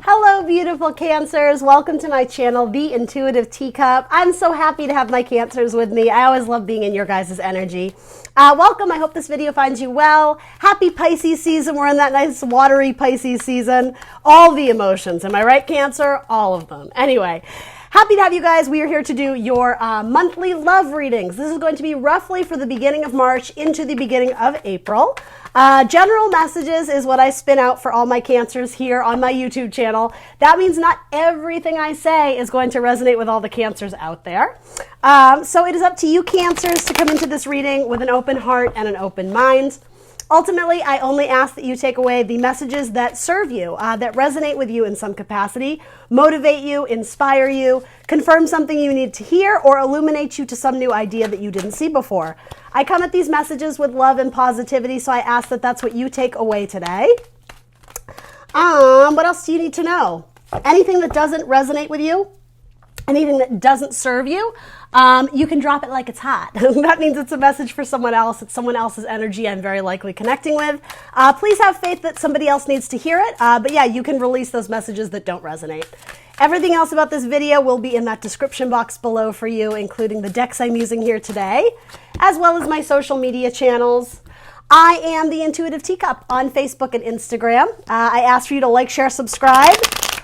Hello, beautiful Cancers. Welcome to my channel, The Intuitive Teacup. I'm so happy to have my Cancers with me. I always love being in your guys' energy. Welcome. I hope this video finds you well. Happy Pisces season. We're in that nice watery Pisces season. All the emotions. Am I right, Cancer? All of them. Anyway. Happy to have you guys. We are here to do your monthly love readings. This is going to be roughly for the beginning of March into the beginning of April. General messages is what I spin out for all my Cancers here on my YouTube channel. That means not everything I say is going to resonate with all the Cancers out there. So it is up to you, Cancers, to come into this reading with an open heart and an open mind. Ultimately, I only ask that you take away the messages that serve you, that resonate with you in some capacity, motivate you, inspire you, confirm something you need to hear, or illuminate you to some new idea that you didn't see before. I come at these messages with love and positivity, so I ask that that's what you take away today. What else do you need to know? Anything that doesn't resonate with you? Anything that doesn't serve you, you can drop it like it's hot. That means it's a message for someone else. It's someone else's energy I'm very likely connecting with. Please have faith that somebody else needs to hear it. But yeah, you can release those messages that don't resonate. Everything else about this video will be in that description box below for you, including the decks I'm using here today, as well as my social media channels. I am the Intuitive Teacup on Facebook and Instagram. I ask for you to like, share, subscribe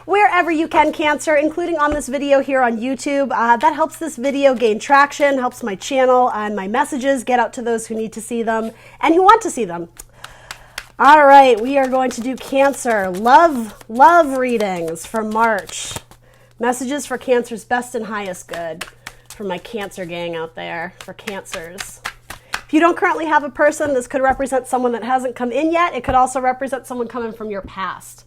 wherever you can, Cancer, including on this video here on YouTube. That helps this video gain traction, helps my channel and my messages get out to those who need to see them and who want to see them. All right, we are going to do Cancer love readings for March. Messages for Cancer's best and highest good. For my Cancer gang out there, for Cancers. If you don't currently have a person, this could represent someone that hasn't come in yet. It could also represent someone coming from your past.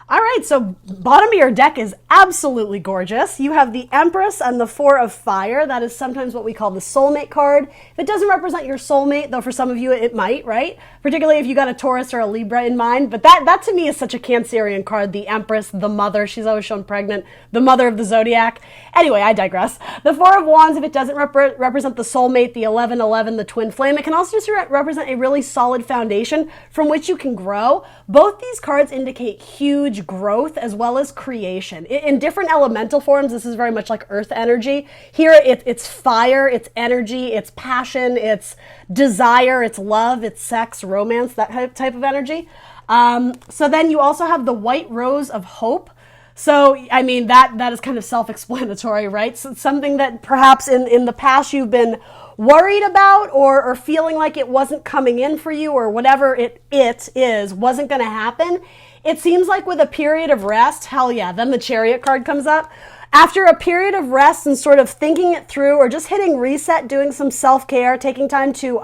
All right, so bottom of your deck is absolutely gorgeous. You have the Empress and the Four of Fire. That is sometimes what we call the Soule Mate card. If it doesn't represent your soulmate, though for some of you it might, right? Particularly if you got a Taurus or a Libra in mind. But that to me is such a Cancerian card. The Empress, the mother, she's always shown pregnant, the mother of the zodiac. Anyway, I digress. The Four of Wands, if it doesn't represent the soulmate, the 1111, the twin flame, it can also just represent a really solid foundation from which you can grow. Both these cards indicate huge growth as well as creation. In different elemental forms, this is very much like earth energy. Here, it's fire, it's energy, it's passion, it's desire, it's love, it's sex, romance, that type of energy. So then you also have the White Rose of Hope. So, I mean, that is kind of self-explanatory, right? So it's something that perhaps in the past you've been worried about or feeling like it wasn't coming in for you or whatever it is wasn't going to happen. It seems like with a period of rest, hell yeah, then the Chariot card comes up. After a period of rest and sort of thinking it through or just hitting reset, doing some self-care, taking time to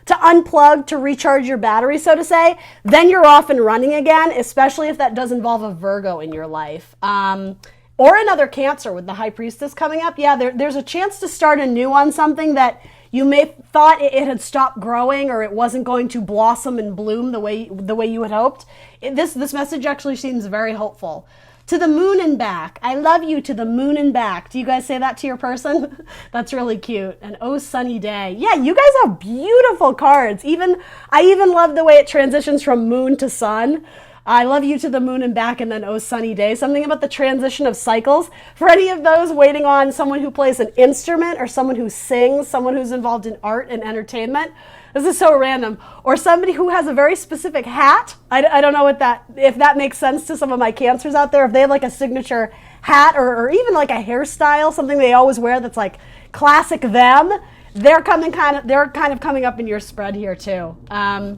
unplug, to recharge your battery, so to say, then you're off and running again, especially if that does involve a Virgo in your life. Or another Cancer with the High Priestess coming up. Yeah, there's a chance to start anew on something that you may thought it had stopped growing or it wasn't going to blossom and bloom the way you had hoped. This message actually seems very hopeful. To the moon and back. I love you to the moon and back. Do you guys say that to your person? That's really cute. And oh, sunny day. Yeah, you guys have beautiful cards. I even love the way it transitions from moon to sun. I love you to the moon and back, and then oh, sunny day. Something about the transition of cycles. For any of those waiting on someone who plays an instrument or someone who sings, someone who's involved in art and entertainment. This is so random. Or somebody who has a very specific hat. I don't know if that makes sense to some of my Cancers out there. If they have like a signature hat or even like a hairstyle, something they always wear that's like classic them, they're kind of coming up in your spread here too. Are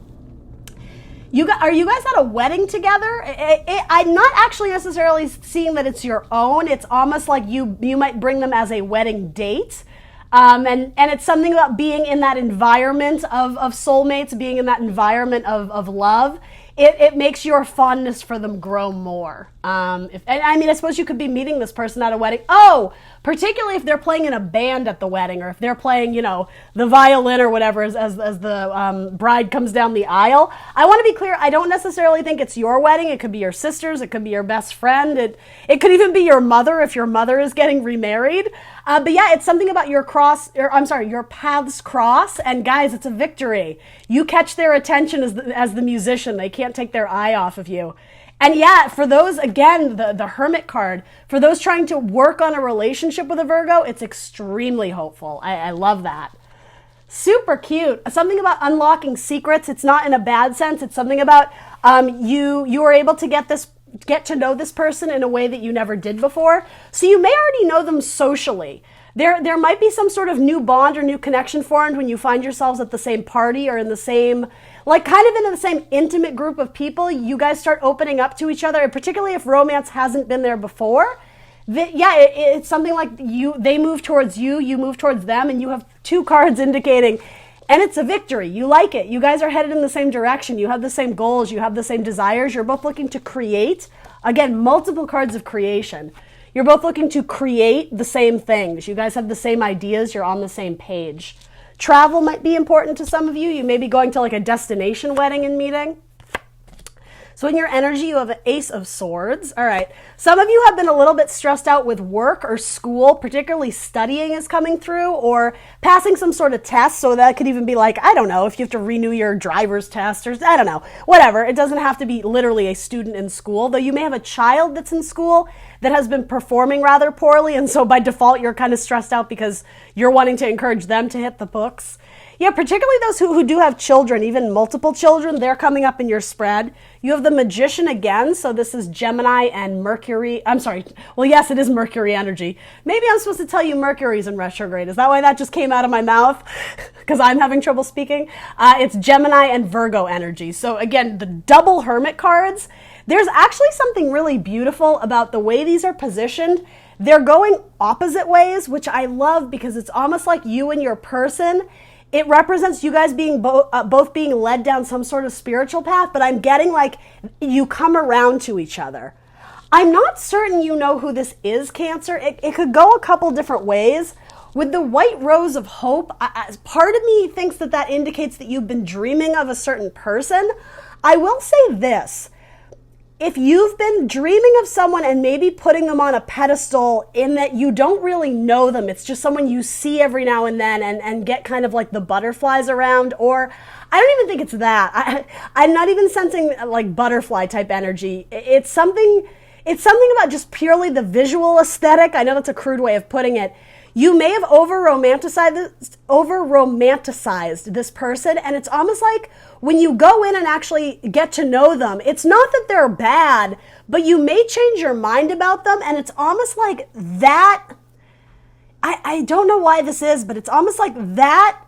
you guys at a wedding together? I'm not actually necessarily seeing that it's your own. It's almost like you might bring them as a wedding date. And it's something about being in that environment of soulmates, being in that environment of love. It makes your fondness for them grow more. I suppose you could be meeting this person at a wedding. Oh, particularly if they're playing in a band at the wedding, or if they're playing, the violin or whatever as the bride comes down the aisle. I want to be clear. I don't necessarily think it's your wedding. It could be your sister's. It could be your best friend. It could even be your mother if your mother is getting remarried. But yeah, it's something about your paths cross, and guys, it's a victory. You catch their attention as the musician. They can't take their eye off of you. And yeah, for those, again, the Hermit card, for those trying to work on a relationship with a Virgo, it's extremely hopeful. I love that. Super cute. Something about unlocking secrets. It's not in a bad sense. It's something about you are able to get to know this person in a way that you never did before. So you may already know them socially. There might be some sort of new bond or new connection formed when you find yourselves at the same party or in the same, like kind of in the same intimate group of people. You guys start opening up to each other, and particularly if romance hasn't been there before. It's something like they move towards you, you move towards them, and you have two cards indicating, and it's a victory. You like it. You guys are headed in the same direction. You have the same goals. You have the same desires. You're both looking to create. Again, multiple cards of creation. You're both looking to create the same things. You guys have the same ideas. You're on the same page. Travel might be important to some of you. You may be going to like a destination wedding and meeting. So in your energy, you have an Ace of Swords. All right. Some of you have been a little bit stressed out with work or school, particularly studying is coming through or passing some sort of test. So that could even be like, I don't know, if you have to renew your driver's test or I don't know, whatever. It doesn't have to be literally a student in school, though you may have a child that's in school that has been performing rather poorly. And so by default, you're kind of stressed out because you're wanting to encourage them to hit the books. Yeah, particularly those who do have children, even multiple children, they're coming up in your spread. You have the Magician again, so this is Gemini and Mercury. I'm sorry. Well, yes, it is Mercury energy. Maybe I'm supposed to tell you Mercury's in retrograde. Is that why that just came out of my mouth? Because I'm having trouble speaking. It's Gemini and Virgo energy. So again, the double Hermit cards. There's actually something really beautiful about the way these are positioned. They're going opposite ways, which I love because it's almost like you and your person. It represents you guys being both being led down some sort of spiritual path, but I'm getting like you come around to each other. I'm not certain you know who this is, Cancer. It could go a couple different ways. With the White Rose of Hope, part of me thinks that indicates that you've been dreaming of a certain person. I will say this. If you've been dreaming of someone and maybe putting them on a pedestal in that you don't really know them, it's just someone you see every now and then and get kind of like the butterflies around, or I don't even think it's that. I'm not even sensing like butterfly type energy. It's something about just purely the visual aesthetic. I know that's a crude way of putting it. You may have over-romanticized this person, and it's almost like when you go in and actually get to know them, it's not that they're bad, but you may change your mind about them, and it's almost like that, I don't know why this is, but it's almost like that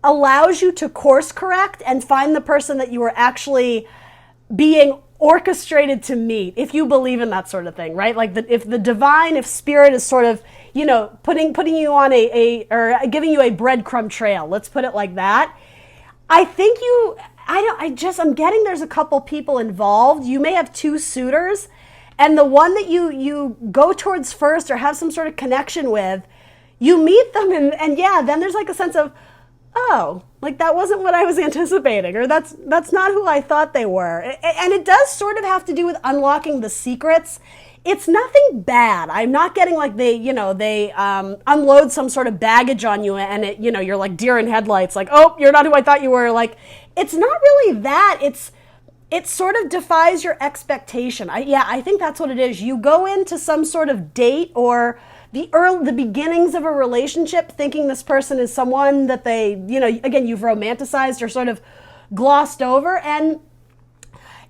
allows you to course correct and find the person that you were actually being orchestrated to meet, if you believe in that sort of thing, right? Like if spirit is sort of, putting you on or giving you a breadcrumb trail, let's put it like that. I think I'm getting there's a couple people involved. You may have two suitors, and the one that you go towards first or have some sort of connection with, you meet them and yeah, then there's like a sense of, oh, like that wasn't what I was anticipating, or that's not who I thought they were. And it does sort of have to do with unlocking the secrets. It's nothing bad. I'm not getting like they unload some sort of baggage on you and you're like deer in headlights, like, oh, you're not who I thought you were. Like, it's not really that. It sort of defies your expectation. I think that's what it is. You go into some sort of date or the beginnings of a relationship thinking this person is someone that they, again, you've romanticized or sort of glossed over, and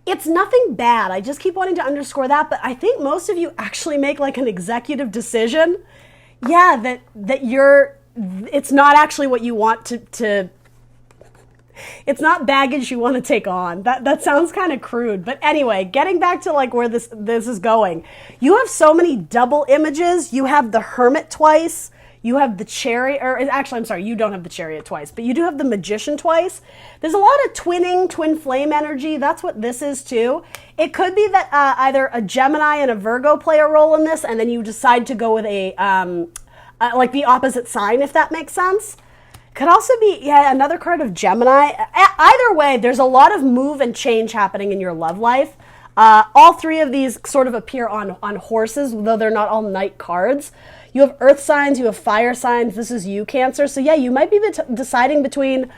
it's nothing bad. I just keep wanting to underscore that, but I think most of you actually make like an executive decision. Yeah, it's not actually what you want to it's not baggage you want to take on. That sounds kind of crude. But anyway, getting back to like where this is going. You have so many double images. You have the Hermit twice. You have the Chariot, or actually, I'm sorry, you don't have the Chariot twice, but you do have the Magician twice. There's a lot of twin flame energy. That's what this is too. It could be that either a Gemini and a Virgo play a role in this, and then you decide to go with like the opposite sign, if that makes sense. Could also be, another card of Gemini. Either way, there's a lot of move and change happening in your love life. All three of these sort of appear on horses, though they're not all knight cards. You have earth signs, you have fire signs. This is you, Cancer. So yeah, you might be deciding between, did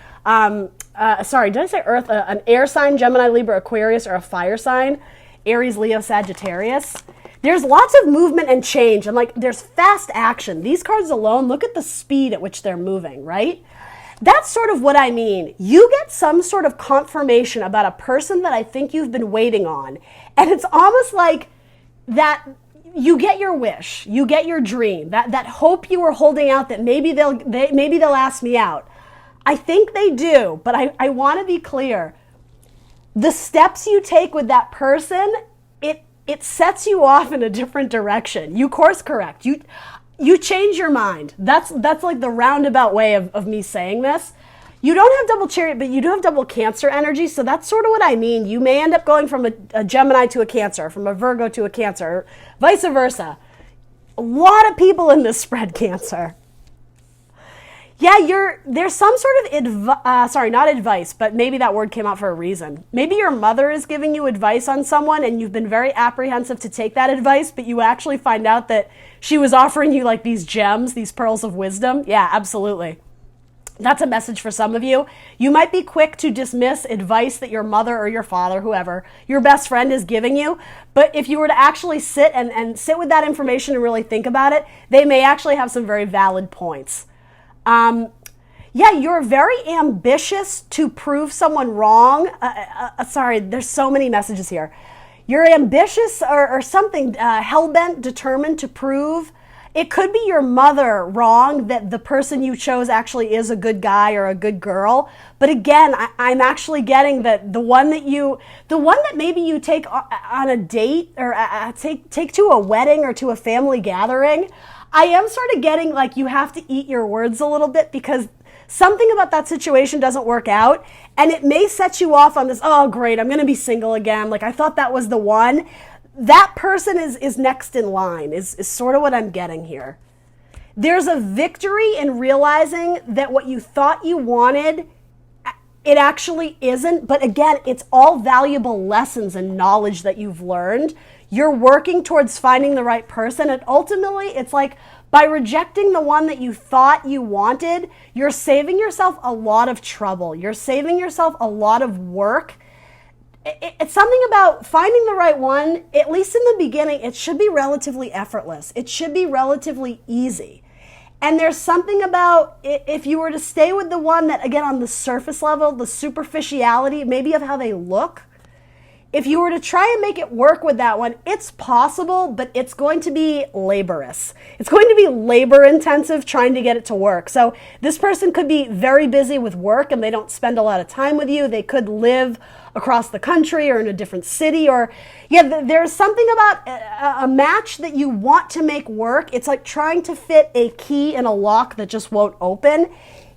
I say earth? An air sign, Gemini, Libra, Aquarius, or a fire sign. Aries, Leo, Sagittarius. There's lots of movement and change, and like there's fast action. These cards alone, look at the speed at which they're moving, right? That's sort of what I mean. You get some sort of confirmation about a person that I think you've been waiting on, and it's almost like that you get your wish, you get your dream, that hope you were holding out that maybe they'll ask me out. I think they do, but I want to be clear. The steps you take with that person, it sets you off in a different direction. You course correct. You change your mind. That's like the roundabout way of me saying this. You don't have double chariot, but you do have double Cancer energy, so that's sort of what I mean. You may end up going from a Gemini to a Cancer, from a Virgo to a Cancer, vice versa. A lot of people in this spread Cancer. Yeah, there's some sort of not advice, but maybe that word came out for a reason. Maybe your mother is giving you advice on someone and you've been very apprehensive to take that advice, but you actually find out that she was offering you like these gems, these pearls of wisdom. Yeah, absolutely. That's a message for some of you. You might be quick to dismiss advice that your mother or your father, whoever, your best friend is giving you. But if you were to actually sit and sit with that information and really think about it, they may actually have some very valid points. Yeah, you're very ambitious to prove someone wrong. Sorry, there's so many messages here. You're ambitious or something, hell-bent, determined to prove. It could be your mother wrong that the person you chose actually is a good guy or a good girl. But again, I'm actually getting that the one that maybe you take on a date or take to a wedding or to a family gathering, I am sort of getting like you have to eat your words a little bit because something about that situation doesn't work out and it may set you off on this, oh great, I'm going to be single again. Like I thought that was the one. That person is next in line is sort of what I'm getting here. There's a victory in realizing that what you thought you wanted, it actually isn't. But again, it's all valuable lessons and knowledge that you've learned. You're working towards finding the right person. And ultimately, it's like by rejecting the one that you thought you wanted, you're saving yourself a lot of trouble. You're saving yourself a lot of work. It's something about finding the right one, at least in the beginning, it should be relatively effortless. It should be relatively easy. And there's something about if you were to stay with the one that, again, on the surface level, the superficiality, maybe of how they look, if you were to try and make it work with that one, it's possible, but it's going to be laborious. It's going to be labor intensive trying to get it to work. So this person could be very busy with work and they don't spend a lot of time with you. They could live across the country or in a different city there's something about a match that you want to make work. It's like trying to fit a key in a lock that just won't open.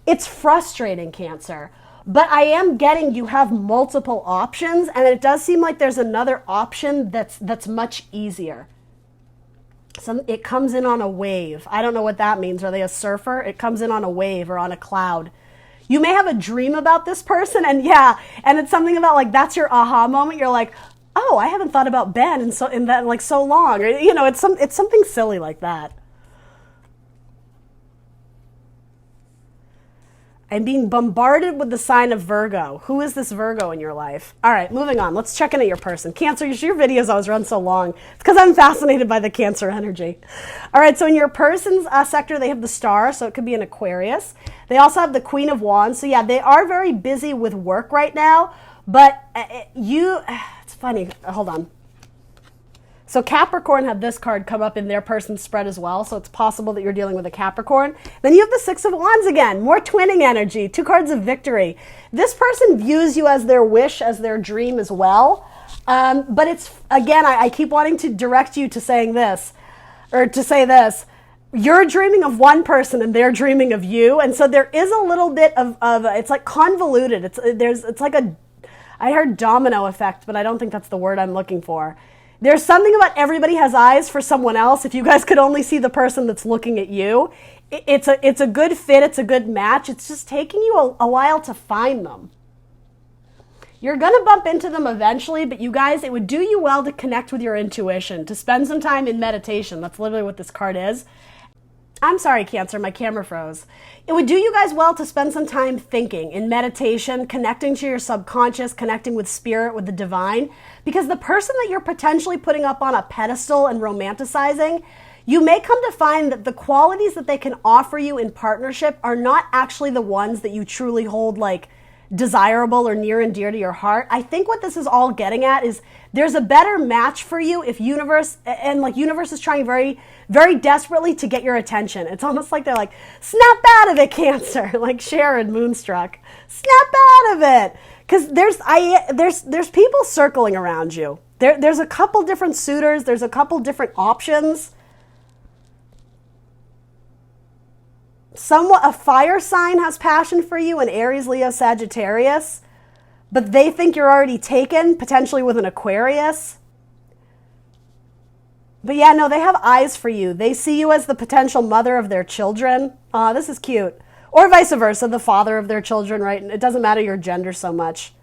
It's frustrating, Cancer. But I am getting you have multiple options, and it does seem like there's another option that's much easier. It comes in on a wave. I don't know what that means. Are they a surfer? It comes in on a wave or on a cloud. You may have a dream about this person, and it's something about like that's your aha moment. You're like, oh, I haven't thought about Ben in so long, or it's something silly like that. I'm being bombarded with the sign of Virgo. Who is this Virgo in your life? All right, moving on. Let's check in at your person. Cancer, your videos always run so long. It's because I'm fascinated by the Cancer energy. All right, so in your person's sector, they have the star, so it could be an Aquarius. They also have the Queen of Wands. So yeah, they are very busy with work right now, but it's funny. Hold on. So Capricorn had this card come up in their person's spread as well, so it's possible that you're dealing with a Capricorn. Then you have the Six of Wands again, more twinning energy, 2 cards of victory. This person views you as their wish, as their dream as well. But it's, again, I keep wanting to direct you to say this. You're dreaming of one person and they're dreaming of you. And so there is a little bit of it's like convoluted. It's like I heard domino effect, but I don't think that's the word I'm looking for. There's something about everybody has eyes for someone else. If you guys could only see the person that's looking at you, it's a good fit. It's a good match. It's just taking you a while to find them. You're going to bump into them eventually, but you guys, it would do you well to connect with your intuition, to spend some time in meditation. That's literally what this card is. I'm sorry, Cancer, my camera froze. It would do you guys well to spend some time thinking, in meditation, connecting to your subconscious, connecting with spirit, with the divine, because the person that you're potentially putting up on a pedestal and romanticizing, you may come to find that the qualities that they can offer you in partnership are not actually the ones that you truly hold like desirable or near and dear to your heart. I think what this is all getting at is there's a better match for you if universe is trying very, very desperately to get your attention. It's almost like they're like, snap out of it, Cancer, like Sharon Moonstruck. Snap out of it. Because there's people circling around you. There's a couple different suitors, there's a couple different options. A fire sign has passion for you, an Aries, Leo, Sagittarius, but they think you're already taken, potentially with an Aquarius. But yeah, no, they have eyes for you. They see you as the potential mother of their children. This is cute. Or vice versa, the father of their children, right? It doesn't matter your gender so much.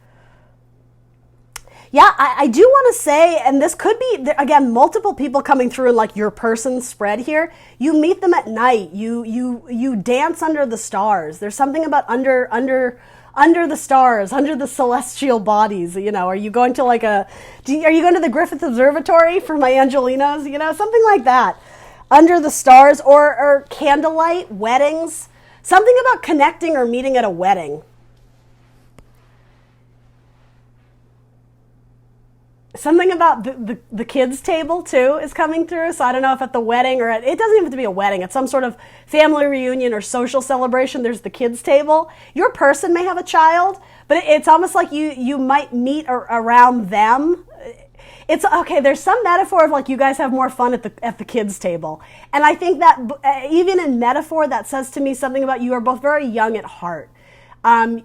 Yeah, I do want to say, and this could be, again, multiple people coming through in like your person spread here. You meet them at night. You dance under the stars. There's something about under the stars, under the celestial bodies. You know, are you going to are you going to the Griffith Observatory for my Angelinos? You know, something like that. Under the stars or candlelight, weddings. Something about connecting or meeting at a wedding. Something about the kids' table, too, is coming through. So I don't know if at the wedding or it doesn't even have to be a wedding. It's some sort of family reunion or social celebration. There's the kids' table. Your person may have a child, but it's almost like you might meet around them. It's okay. There's some metaphor of like you guys have more fun at the kids' table. And I think that even in metaphor, that says to me something about you are both very young at heart.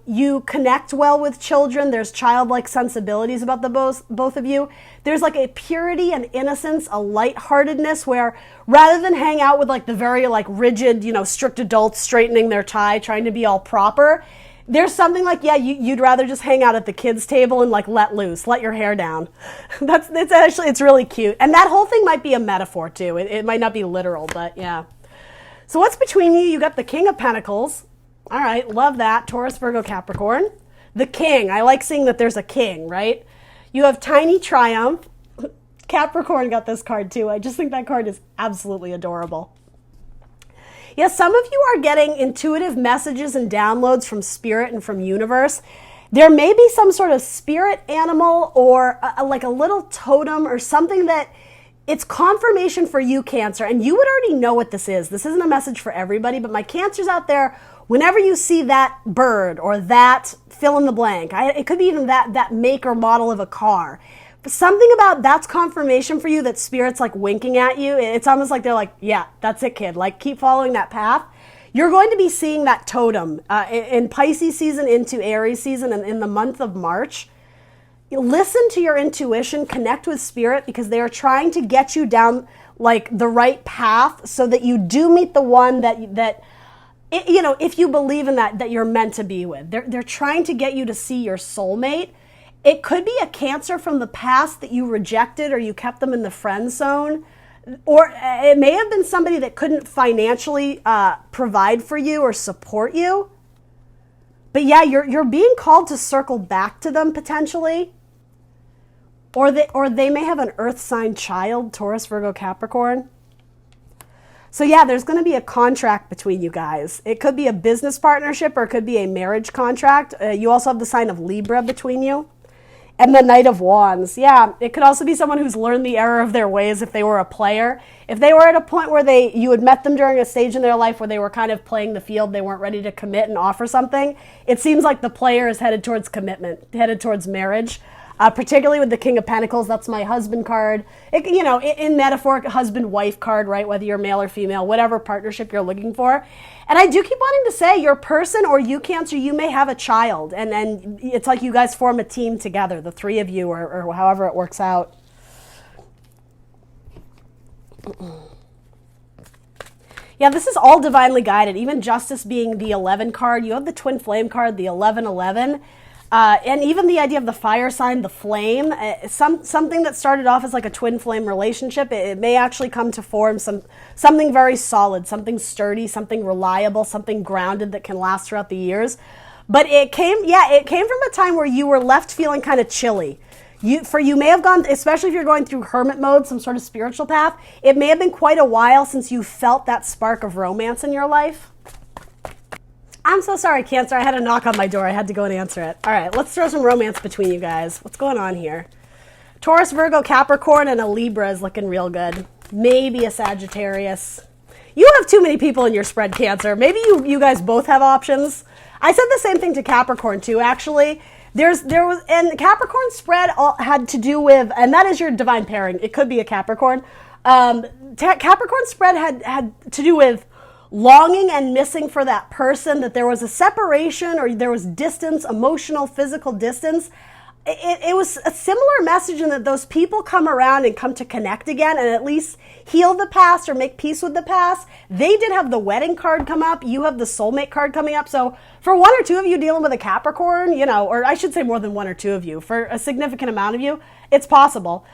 You connect well with children. There's childlike sensibilities about the both of you. There's like a purity and innocence, a lightheartedness where rather than hang out with like the very like rigid, strict adults straightening their tie, trying to be all proper, there's something like, yeah, you'd rather just hang out at the kids' table and like let loose, let your hair down. It's really cute. And that whole thing might be a metaphor too. It might not be literal, but yeah. So what's between you? You got the King of Pentacles. All right, love that. Taurus, Virgo, Capricorn. The King. I like seeing that there's a king, right? You have Tiny Triumph. Capricorn got this card too. I just think that card is absolutely adorable. Yeah, some of you are getting intuitive messages and downloads from spirit and from universe. There may be some sort of spirit animal or like a little totem or something that it's confirmation for you, Cancer. And you would already know what this is. This isn't a message for everybody, but my Cancers out there, whenever you see that bird or that fill in the blank, it could be even that make or model of a car. But something about that's confirmation for you that spirit's like winking at you. It's almost like they're like, yeah, that's it, kid. Like keep following that path. You're going to be seeing that totem in Pisces season into Aries season and in the month of March. Listen to your intuition, connect with spirit because they are trying to get you down like the right path so that you do meet the one that if you believe in that you're meant to be with. They're trying to get you to see your soulmate. It could be a Cancer from the past that you rejected or you kept them in the friend zone. Or it may have been somebody that couldn't financially provide for you or support you. But yeah, you're being called to circle back to them potentially. Or they may have an earth sign child, Taurus, Virgo, Capricorn. So yeah, there's going to be a contract between you guys. It could be a business partnership or it could be a marriage contract. You also have the sign of Libra between you. And the Knight of Wands. Yeah, it could also be someone who's learned the error of their ways if they were a player. If they were at a point where you had met them during a stage in their life where they were kind of playing the field, they weren't ready to commit and offer something. It seems like the player is headed towards commitment, headed towards marriage. Particularly with the King of Pentacles, that's my husband card. In metaphoric husband-wife card, right? Whether you're male or female, whatever partnership you're looking for. And I do keep wanting to say, your person or you, Cancer, you may have a child. And it's like you guys form a team together, the three of you, or however it works out. Yeah, this is all divinely guided. Even Justice being the 11 card. You have the Twin Flame card, the 1111. And even the idea of the fire sign, the flame, something that started off as like a twin flame relationship, it may actually come to form something very solid, something sturdy, something reliable, something grounded that can last throughout the years. But it came from a time where you were left feeling kind of chilly. You may have gone, especially if you're going through hermit mode, some sort of spiritual path, it may have been quite a while since you felt that spark of romance in your life. I'm so sorry, Cancer. I had a knock on my door. I had to go and answer it. All right, let's throw some romance between you guys. What's going on here? Taurus, Virgo, Capricorn, and a Libra is looking real good. Maybe a Sagittarius. You have too many people in your spread, Cancer. Maybe you guys both have options. I said the same thing to Capricorn too, actually. And the Capricorn spread had to do with, and that is your divine pairing. It could be a Capricorn. Capricorn spread had to do with longing and missing for that person, that there was a separation or there was distance, emotional, physical distance. It was a similar message in that those people come around and come to connect again and at least heal the past or make peace with the past. They did have the wedding card come up. You have the soulmate card coming up. So for one or two of you dealing with a Capricorn, or I should say more than one or two of you, for a significant amount of you, it's possible.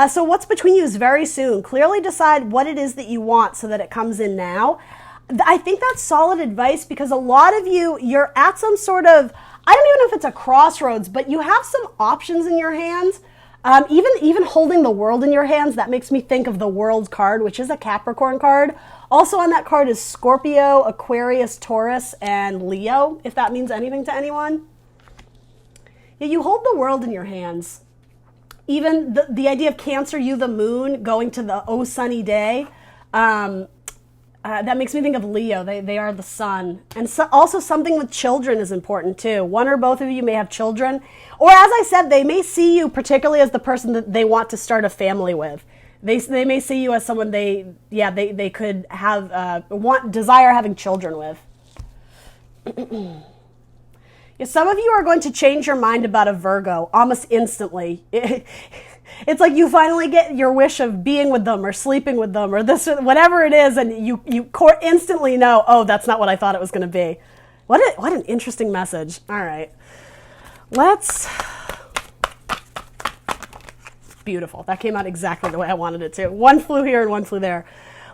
So what's between you is very soon. Clearly decide what it is that you want so that it comes in now. I think that's solid advice because a lot of you're at some sort of, I don't even know if it's a crossroads, but you have some options in your hands. Even holding the world in your hands, that makes me think of the World card, which is a Capricorn card. Also on that card is Scorpio, Aquarius, Taurus, and Leo, if that means anything to anyone. Yeah, you hold the world in your hands. Even the idea of Cancer, you the moon, going to the oh sunny day, that makes me think of Leo. They are the sun. And so also something with children is important too. One or both of you may have children. Or as I said, they may see you particularly as the person that they want to start a family with. They may see you as someone they could have, desire having children with. Yeah, some of you are going to change your mind about a Virgo almost instantly. It's like you finally get your wish of being with them or sleeping with them or this or whatever it is, and you instantly know, oh, that's not what I thought it was going to be. What an interesting message. All right. Beautiful. That came out exactly the way I wanted it to. One flew here and one flew there.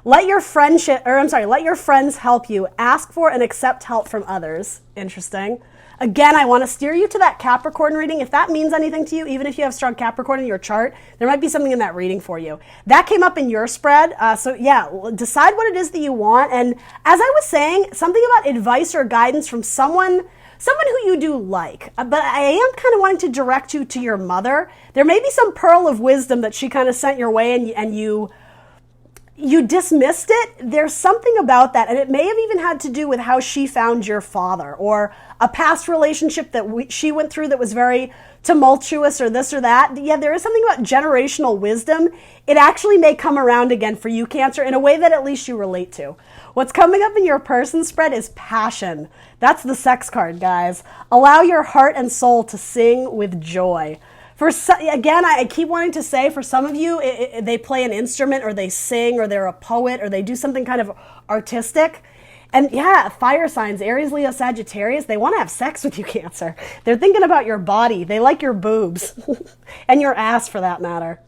Let your friends help you. Ask for and accept help from others. Interesting. Again, I want to steer you to that Capricorn reading. If that means anything to you, even if you have strong Capricorn in your chart, there might be something in that reading for you. That came up in your spread. So yeah, decide what it is that you want. And as I was saying, something about advice or guidance from someone who you do like. But I am kind of wanting to direct you to your mother. There may be some pearl of wisdom that she kind of sent your way and you dismissed it. There's something about that, and it may have even had to do with how she found your father or a past relationship that she went through that was very tumultuous or this or that. Yeah, there is something about generational wisdom. It actually may come around again for you, Cancer, in a way that at least you relate to. What's coming up in your person spread is passion. That's the sex card, guys. Allow your heart and soul to sing with joy. Again, I keep wanting to say, for some of you, they play an instrument or they sing or they're a poet or they do something kind of artistic. And yeah, fire signs, Aries, Leo, Sagittarius, they want to have sex with you, Cancer. They're thinking about your body. They like your boobs and your ass for that matter.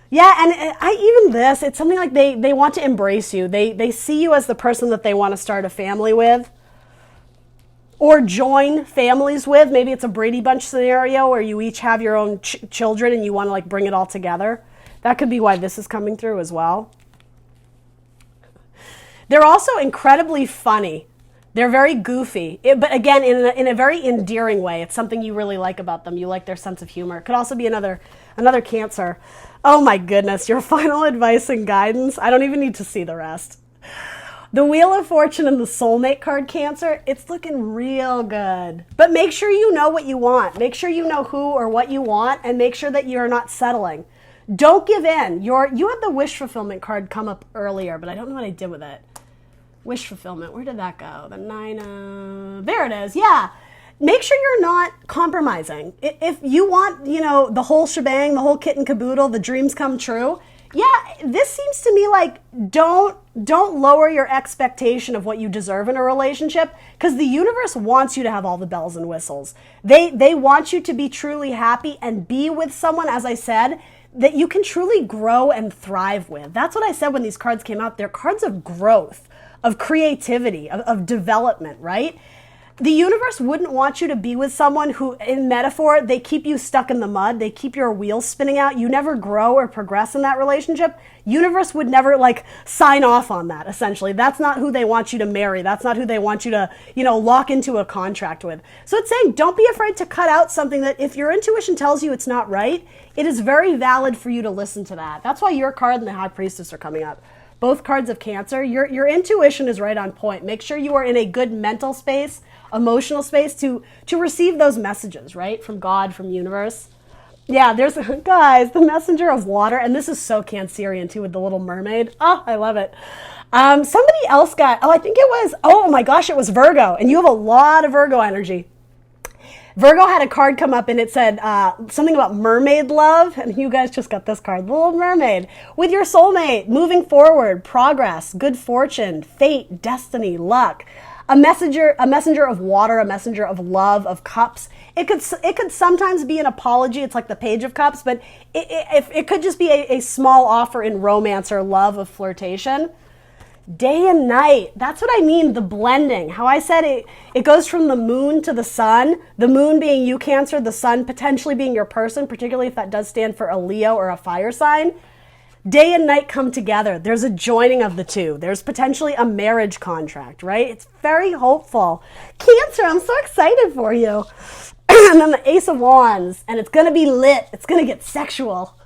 Yeah, and it's something like they want to embrace you. They see you as the person that they want to start a family with. Or join families with. Maybe it's a Brady Bunch scenario where you each have your own children and you want to bring it all together. That could be why this is coming through as well. They're also incredibly funny. They're very goofy, but again, in a very endearing way. It's something you really like about them. You like their sense of humor. It could also be another Cancer. Oh my goodness, your final advice and guidance. I don't even need to see the rest. The Wheel of Fortune and the Soulmate card, Cancer, it's looking real good. But make sure you know what you want. Make sure you know who or what you want, and make sure that you're not settling. Don't give in. You had the Wish Fulfillment card come up earlier, but I don't know what I did with it. Wish Fulfillment, where did that go? The 9 there it is, yeah. Make sure you're not compromising. If you want, the whole shebang, the whole kit and caboodle, the dreams come true, Yeah, this seems to me like don't lower your expectation of what you deserve in a relationship, because the universe wants you to have all the bells and whistles. They want you to be truly happy and be with someone, as I said, that you can truly grow and thrive with. That's what I said when these cards came out. They're cards of growth, of creativity, of development, right? The universe wouldn't want you to be with someone who, in metaphor, they keep you stuck in the mud. They keep your wheels spinning out. You never grow or progress in that relationship. Universe would never sign off on that, essentially. That's not who they want you to marry. That's not who they want you to, lock into a contract with. So it's saying don't be afraid to cut out something that if your intuition tells you it's not right, it is very valid for you to listen to that. That's why your card and the High Priestess are coming up. Both cards of Cancer. Your intuition is right on point. Make sure you are in a good mental space, emotional space to receive those messages, right? From God, from universe. Yeah, there's, guys, the messenger of water. And this is so Cancerian too with the little mermaid. Oh, I love it. Somebody else got, I think it was, oh my gosh, it was Virgo. And you have a lot of Virgo energy. Virgo had a card come up and it said something about mermaid love. And you guys just got this card, the Little Mermaid. With your soulmate, moving forward, progress, good fortune, fate, destiny, luck. A messenger of water, a messenger of love, of cups. It could sometimes be an apology. It's like the Page of Cups, but it could just be a small offer in romance or love of flirtation. Day and night. That's what I mean, the blending. How I said it goes from the moon to the sun. The moon being you, Cancer, the sun potentially being your person, particularly if that does stand for a Leo or a fire sign. Day and night come together. There's a joining of the two. There's potentially a marriage contract, right? It's very hopeful. Cancer, I'm so excited for you. And then the Ace of Wands, and it's going to be lit. It's going to get sexual.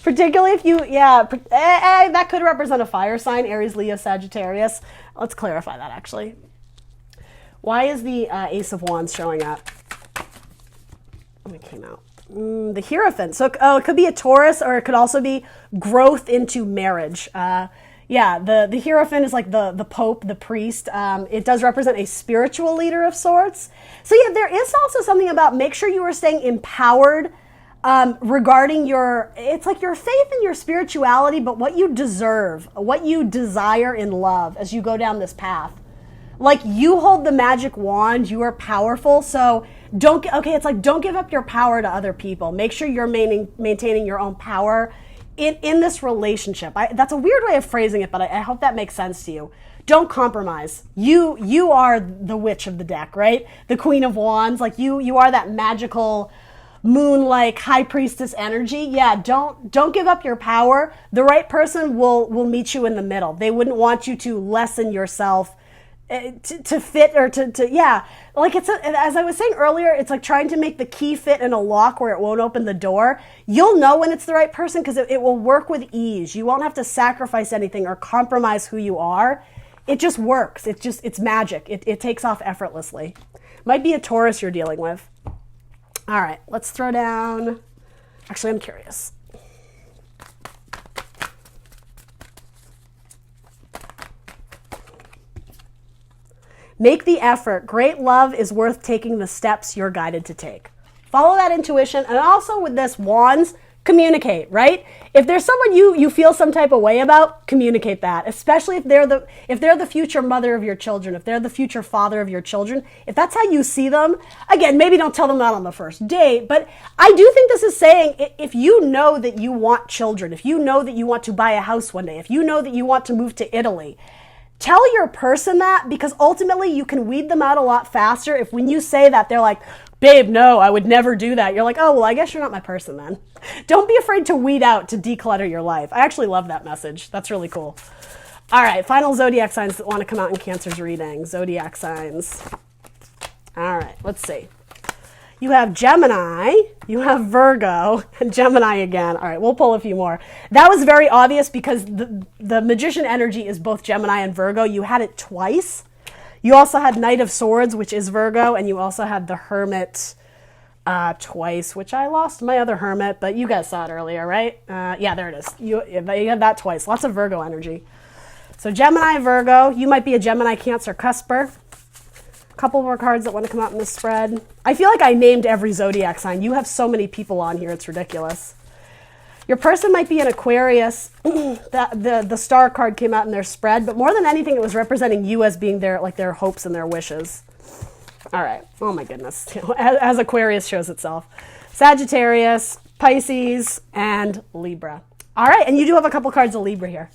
Particularly if you, that could represent a fire sign, Aries, Leo, Sagittarius. Let's clarify that, actually. Why is the Ace of Wands showing up? Oh, it came out. The Hierophant. So it could be a Taurus, or it could also be growth into marriage. The Hierophant is like the Pope, the priest. It does represent a spiritual leader of sorts. So yeah, there is also something about make sure you are staying empowered regarding it's like your faith and your spirituality, but what you deserve, what you desire in love as you go down this path. Like, you hold the magic wand, you are powerful, so don't give up your power to other people. Make sure you're maintaining your own power in this relationship. That's a weird way of phrasing it, but I hope that makes sense to you. Don't compromise. You are the witch of the deck, right? The Queen of Wands, like you are that magical moon-like High Priestess energy. Yeah, don't give up your power. The right person will meet you in the middle. They wouldn't want you to lessen yourself to fit, or like as I was saying earlier, it's like trying to make the key fit in a lock where it won't open the door. You'll know when it's the right person because it will work with ease. You won't have to sacrifice anything or compromise who you are. It just works. It's magic. It takes off effortlessly. Might be a Taurus you're dealing with. All right, let's throw down. Actually, I'm curious. Make the effort. Great love is worth taking the steps you're guided to take. Follow that intuition. And also with this wands, communicate, right? If there's someone you feel some type of way about, communicate that. Especially if they're the future mother of your children, if they're the future father of your children, if that's how you see them, again, maybe don't tell them that on the first date, but I do think this is saying if you know that you want children, if you know that you want to buy a house one day, if you know that you want to move to Italy, tell your person that, because ultimately you can weed them out a lot faster if when you say that, they're like, babe, no, I would never do that. You're like, oh, well, I guess you're not my person then. Don't be afraid to weed out, to declutter your life. I actually love that message. That's really cool. All right, final zodiac signs that want to come out in Cancer's reading. Zodiac signs. All right, let's see. You have Gemini, you have Virgo, and Gemini again. All right, we'll pull a few more. That was very obvious because the Magician energy is both Gemini and Virgo. You had it twice. You also had Knight of Swords, which is Virgo, and you also had the Hermit twice, which I lost my other Hermit, but you guys saw it earlier, right? Yeah, there it is. You had that twice. Lots of Virgo energy. So Gemini, Virgo, you might be a Gemini, Cancer, Cusper. A couple more cards that want to come out in this spread. I feel like I named every zodiac sign. You have so many people on here, it's ridiculous. Your person might be an Aquarius. The star card came out in their spread, but more than anything, it was representing you as being their hopes and their wishes. All right. Oh my goodness. As Aquarius shows itself. Sagittarius, Pisces, and Libra. All right. And you do have a couple cards of Libra here.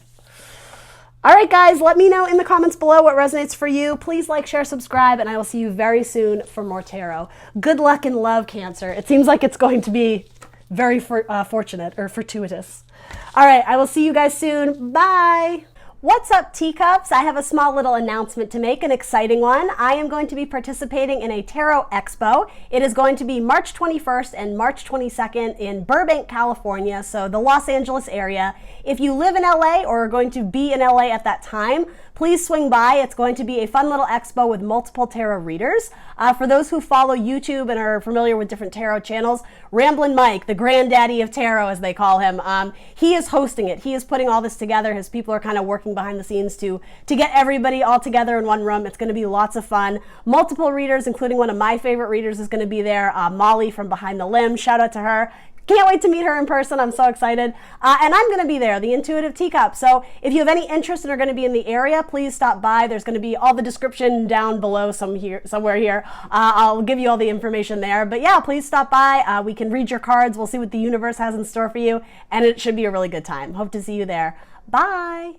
All right, guys, let me know in the comments below what resonates for you. Please like, share, subscribe, and I will see you very soon for more tarot. Good luck in love, Cancer. It seems like it's going to be very fortunate or fortuitous. All right, I will see you guys soon. Bye. What's up, teacups? I have a small little announcement to make, an exciting one. I am going to be participating in a tarot expo. It is going to be March 21st and March 22nd in Burbank, California, so the Los Angeles area. If you live in LA or are going to be in LA at that time, please swing by. It's going to be a fun little expo with multiple tarot readers. For those who follow YouTube and are familiar with different tarot channels, Ramblin Mike, the granddaddy of tarot as they call him, he is hosting it. He is putting all this together. His people are kind of working behind the scenes to get everybody all together in one room. It's going to be lots of fun. Multiple readers, including one of my favorite readers, is going to be there, Molly from Behind the Limb. Shout out to her. Can't wait to meet her in person. I'm so excited. And I'm going to be there, the Intuitive Teacup. So if you have any interest and are going to be in the area, please stop by. There's going to be all the description down below somewhere here. I'll give you all the information there. But yeah, please stop by. We can read your cards. We'll see what the universe has in store for you. And it should be a really good time. Hope to see you there. Bye.